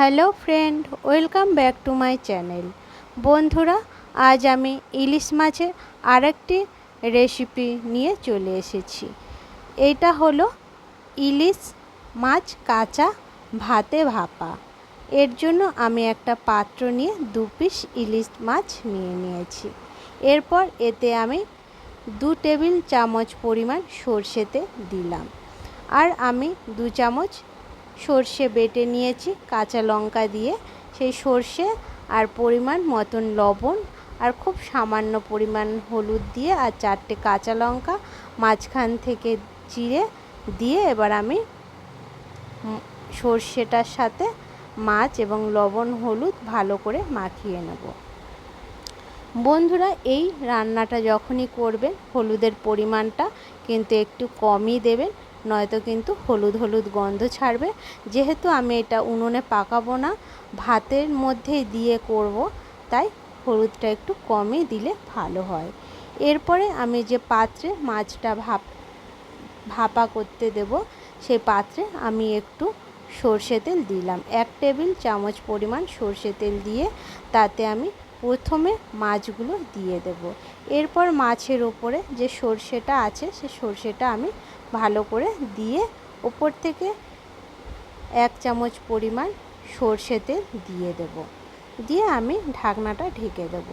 Hello friend, welcome back to my channel. বন্ধুরা, আজ আমি ইলিশ মাছের আরেকটি রেসিপি নিয়ে চলে এসেছি। এটা হলো ইলিশ মাছ কাঁচা ভাতে ভাপা। এর জন্য আমি একটা পাত্র নিয়ে 2 পিস ইলিশ মাছ নিয়ে নিয়েছি। এরপর এতে আমি 2 টেবিল চামচ পরিমাণ সরষে তেল দিলাম, আর আমি 2 চামচ সর্ষে বেটে নিয়েছি কাঁচা লঙ্কা দিয়ে। সেই সর্ষে আর পরিমাণ মতন লবণ আর খুব সামান্য পরিমাণ হলুদ দিয়ে আর 4টে কাঁচা লঙ্কা মাঝখান থেকে চিড়ে দিয়ে এবার আমি সর্ষেটার সাথে মাছ এবং লবণ হলুদ ভালো করে মাখিয়ে নেব। বন্ধুরা, এই রান্নাটা যখনই করবেন হলুদের পরিমাণটা কিন্তু একটু কমই দেবেন, নয়তো কিন্তু হলুদ হলুদ গন্ধ ছাড়বে। যেহেতু আমি এটা উনুনে পাকাবো না, ভাতের মধ্যেই দিয়ে করব, তাই হলুদটা একটু কমই দিলে ভালো হয়। এরপরে আমি যে পাত্রে মাছটা ভাপা করতে দেব, সেই পাত্রে আমি একটু সর্ষে তেল দিলাম। 1 টেবিল চামচ পরিমাণ সর্ষে তেল দিয়ে তাতে আমি প্রথমে মাছগুলো দিয়ে দেব। এরপর মাছের ওপরে যে সর্ষেটা আছে সে সর্ষেটা আমি ভালো করে দিয়ে ওপর থেকে 1 চামচ পরিমাণ সর্ষে তেল দিয়ে দেব, দিয়ে আমি ঢাকনাটা ঢেকে দেব।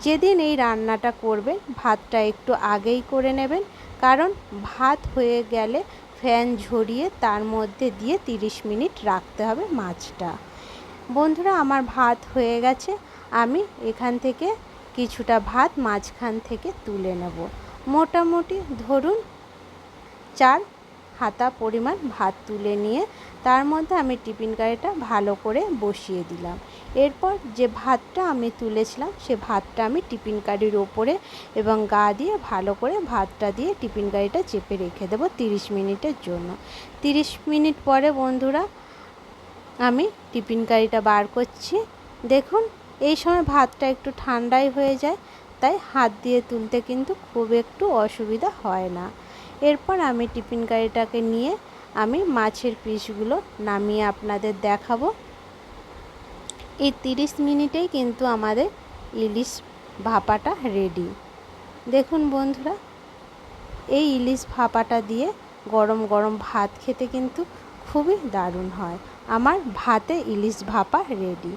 যেদিন এই রান্নাটা করবেন ভাতটা একটু আগেই করে নেবেন, কারণ ভাত হয়ে গেলে ফ্যান ঝরিয়ে তার মধ্যে দিয়ে 30 মিনিট রাখতে হবে মাছটা। বন্ধুরা, আমার ভাত হয়ে গেছে। আমি এখান থেকে কিছুটা ভাত মাঝখান থেকে তুলে নেব। মোটামুটি ধরুন 4 হাতা পরিমাণ ভাত তুলে নিয়ে তার মধ্যে আমি টিফিন কারিটা ভালো করে বসিয়ে দিলাম। এরপর যে ভাতটা আমি তুলেছিলাম সে ভাতটা আমি টিফিন কারির ওপরে এবং গা দিয়ে ভালো করে ভাতটা দিয়ে টিফিন কারিটা চেপে রেখে দেবো 30 মিনিটের জন্য। 30 মিনিট পরে বন্ধুরা আমি টিফিন কারিটা বার করছি। দেখুন, এই সময় ভাতটা একটু ঠান্ডাই হয়ে যায়, তাই হাত দিয়ে তুলতে কিন্তু খুব একটু অসুবিধা হয় না। এরপর আমি টিফিন কারিটাকে নিয়ে আমি মাছের পিসগুলো নামিয়ে আপনাদের দেখাবো। এই 30 মিনিটেই কিন্তু আমাদের ইলিশ ভাপাটা রেডি। দেখুন বন্ধুরা, এই ইলিশ ভাপাটা দিয়ে গরম গরম ভাত খেতে কিন্তু খুবই দারুণ হয়। আমার ভাতে ইলিশ ভাপা রেডি।